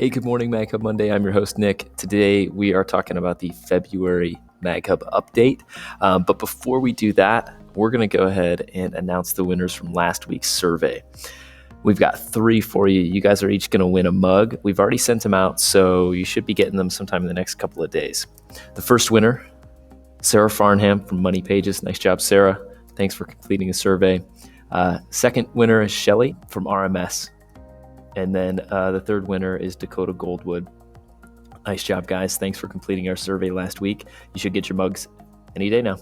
Hey, good morning, MagHub Monday. I'm your host, Nick. Today we are talking about the February MagHub update. But before we do that, we're going to go ahead and announce the winners from last week's survey. We've got 3 for you. You guys are each going to win a mug. We've already sent them out, so you should be getting them sometime in the next couple of days. The first winner, Sarah Farnham from Money Pages. Nice job, Sarah. Thanks for completing the survey. Second winner is Shelly from RMS. And then the third winner is Dakota Goldwood. Nice job, guys. Thanks for completing our survey last week. You should get your mugs any day now.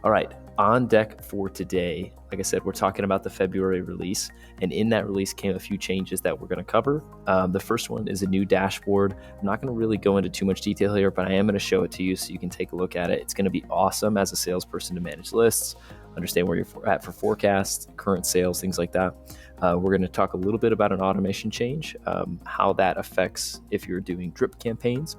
All right, on deck for today, like I said, we're talking about the February release. And in that release came a few changes that we're going to cover. The first one is a new dashboard. I'm not going to really go into too much detail here, but I am going to show it to you so you can take a look at it. It's going to be awesome as a salesperson to manage lists, understand where you're at for forecasts, current sales, things like that. We're going to talk a little bit about an automation change, how that affects if you're doing drip campaigns.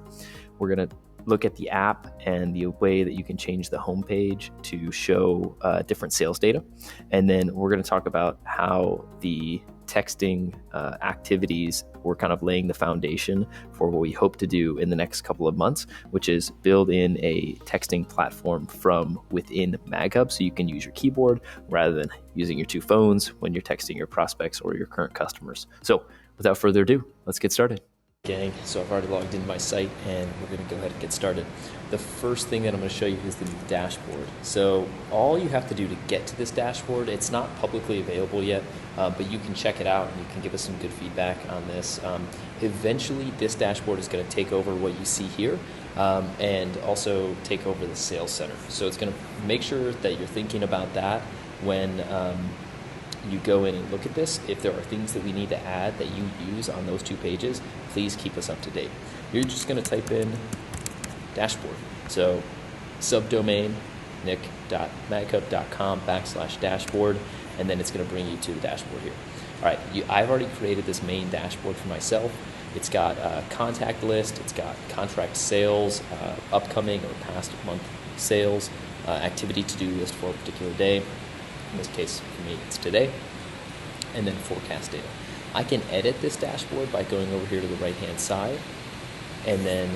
We're going to look at the app and the way that you can change the homepage to show different sales data. And then we're going to talk about how the texting activities were kind of laying the foundation for what we hope to do in the next couple of months, which is build in a texting platform from within MagHub so you can use your keyboard rather than using your 2 phones when you're texting your prospects or your current customers. So without further ado, let's get started. Gang, so I've already logged into my site and we're going to go ahead and get started. The first thing that I'm going to show you is the new dashboard. So all you have to do to get to this dashboard, it's not publicly available yet, but you can check it out and you can give us some good feedback on this. Eventually this dashboard is going to take over what you see here and also take over the sales center. So it's going to make sure that you're thinking about that when you go in and look at this. If there are things that we need to add that you use on those 2 pages, please keep us up to date. You're just going to type in dashboard. So subdomain nick.maghub.com/dashboard, and then it's going to bring you to the dashboard here. All right, I've already created this main dashboard for myself. It's got a contact list, it's got contract sales, upcoming or past month sales, activity to-do list for a particular day. In this case, for me, it's today, and then forecast data. I can edit this dashboard by going over here to the right-hand side and then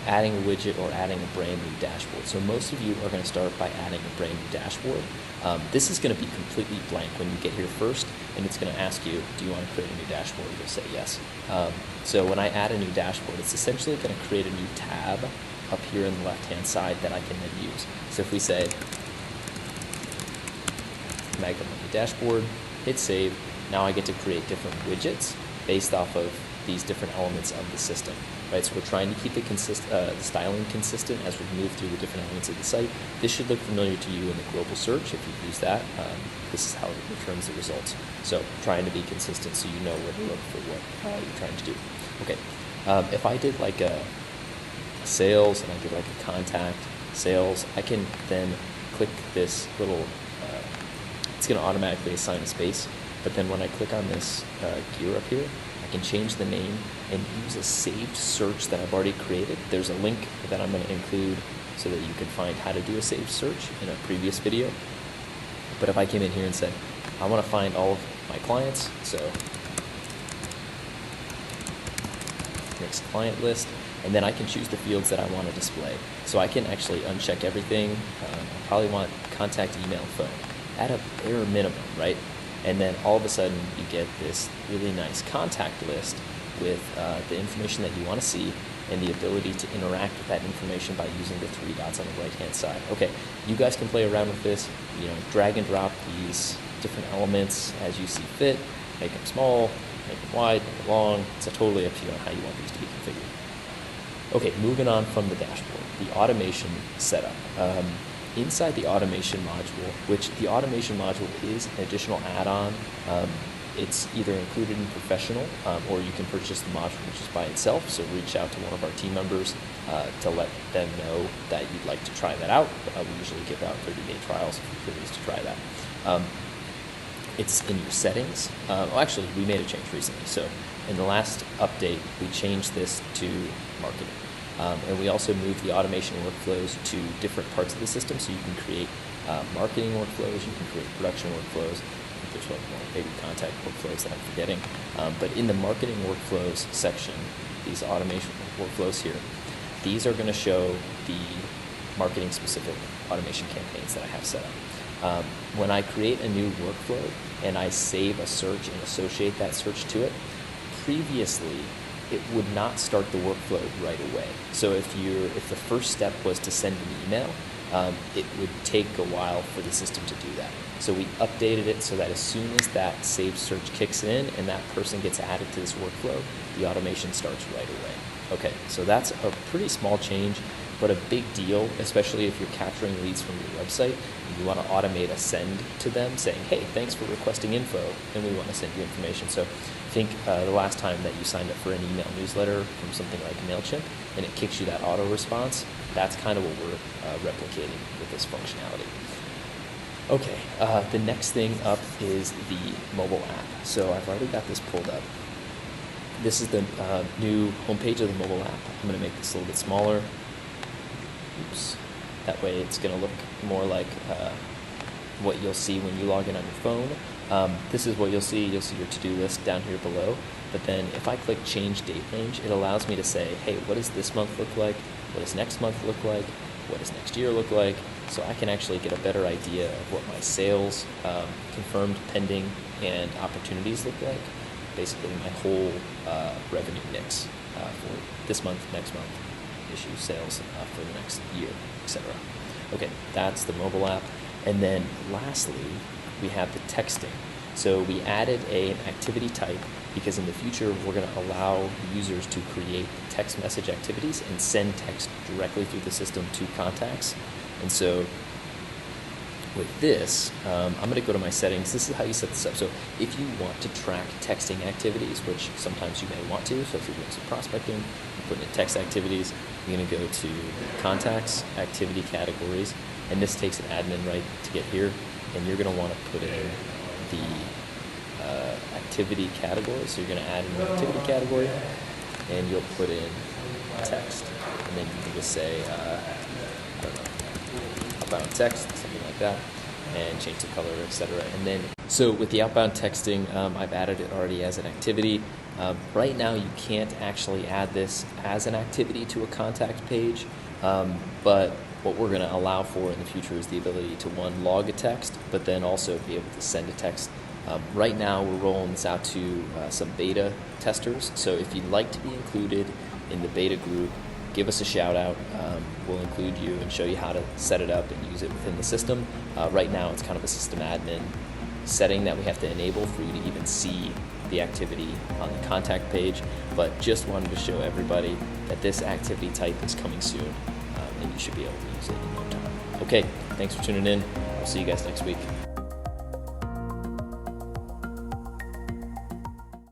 adding a widget or adding a brand new dashboard. So most of you are going to start by adding a brand new dashboard. This is going to be completely blank when you get here first, and it's going to ask you, do you want to create a new dashboard? You'll say yes. So when I add a new dashboard, it's essentially going to create a new tab up here in the left-hand side that I can then use. So if we say, MagHub dashboard, hit save. Now I get to create different widgets based off of these different elements of the system, right? So we're trying to keep the styling consistent as we move through the different elements of the site. This should look familiar to you in the global search if you use that. This is how it returns the results. So trying to be consistent so you know where to look for what you're trying to do. Okay, if I did like a sales and I did like a contact sales, I can then click this little it's going to automatically assign a space, but then when I click on this gear up here, I can change the name and use a saved search that I've already created. There's a link that I'm going to include so that you can find how to do a saved search in a previous video. But if I came in here and said, I want to find all of my clients, so next client list, and then I can choose the fields that I want to display. So I can actually uncheck everything. I probably want contact, email, phone at a bare minimum, right? And then all of a sudden you get this really nice contact list with the information that you want to see and the ability to interact with that information by using the 3 dots on the right-hand side. Okay, you guys can play around with this, drag and drop these different elements as you see fit, make them small, make them wide, make them long. It's totally up to you on how you want these to be configured. Okay, moving on from the dashboard, the automation setup. Inside the automation module, which the automation module is an additional add-on. It's either included in Professional or you can purchase the module just by itself. So reach out to one of our team members to let them know that you'd like to try that out. We usually give out 30-day trials for these to try that. It's in your settings. Actually, we made a change recently. So in the last update, we changed this to marketing. And we also moved the automation workflows to different parts of the system, so you can create marketing workflows, you can create production workflows, there's maybe contact workflows that I'm forgetting. But in the marketing workflows section, these automation workflows here, these are going to show the marketing specific automation campaigns that I have set up. When I create a new workflow and I save a search and associate that search to it, previously it would not start the workflow right away. So if the first step was to send an email, it would take a while for the system to do that. So we updated it so that as soon as that saved search kicks in and that person gets added to this workflow, the automation starts right away. Okay, so that's a pretty small change, but a big deal, especially if you're capturing leads from your website and you want to automate a send to them saying, hey, thanks for requesting info, and we want to send you information. So I think the last time that you signed up for an email newsletter from something like MailChimp and it kicks you that auto response, that's kind of what we're replicating with this functionality. Okay, the next thing up is the mobile app. So I've already got this pulled up. This is the new homepage of the mobile app. I'm going to make this a little bit smaller. Oops. That way it's going to look more like what you'll see when you log in on your phone. This is what you'll see. You'll see your to-do list down here below. But then if I click change date range, it allows me to say, hey, what does this month look like? What does next month look like? What does next year look like? So I can actually get a better idea of what my sales, confirmed, pending, and opportunities look like. Basically my whole revenue mix for this month, next month, issue sales for the next year, etc. Okay, that's the mobile app. And then lastly, we have the texting. So we added an activity type because in the future we're going to allow users to create text message activities and send text directly through the system to contacts. And so with this, I'm going to go to my settings. This is how you set this up. So if you want to track texting activities, which sometimes you may want to, so if you're doing some prospecting, you're putting in text activities, you're going to go to contacts, activity categories, and this takes an admin right to get here, and you're going to want to put in the activity category. So you're going to add an activity category, and you'll put in text, and then you can just say, I don't know, outbound text, something like that, and change the color, etc. And then, so with the outbound texting, I've added it already as an activity. Right now, you can't actually add this as an activity to a contact page, but what we're going to allow for in the future is the ability to, one, log a text, but then also be able to send a text. Right now, we're rolling this out to some beta testers, so if you'd like to be included in the beta group, give us a shout out. We'll include you and show you how to set it up and use it within the system. Right now, it's kind of a system admin setting that we have to enable for you to even see the activity on the contact page, but just wanted to show everybody that this activity type is coming soon, and you should be able to use it in no time. Okay, thanks for tuning in. We'll see you guys next week.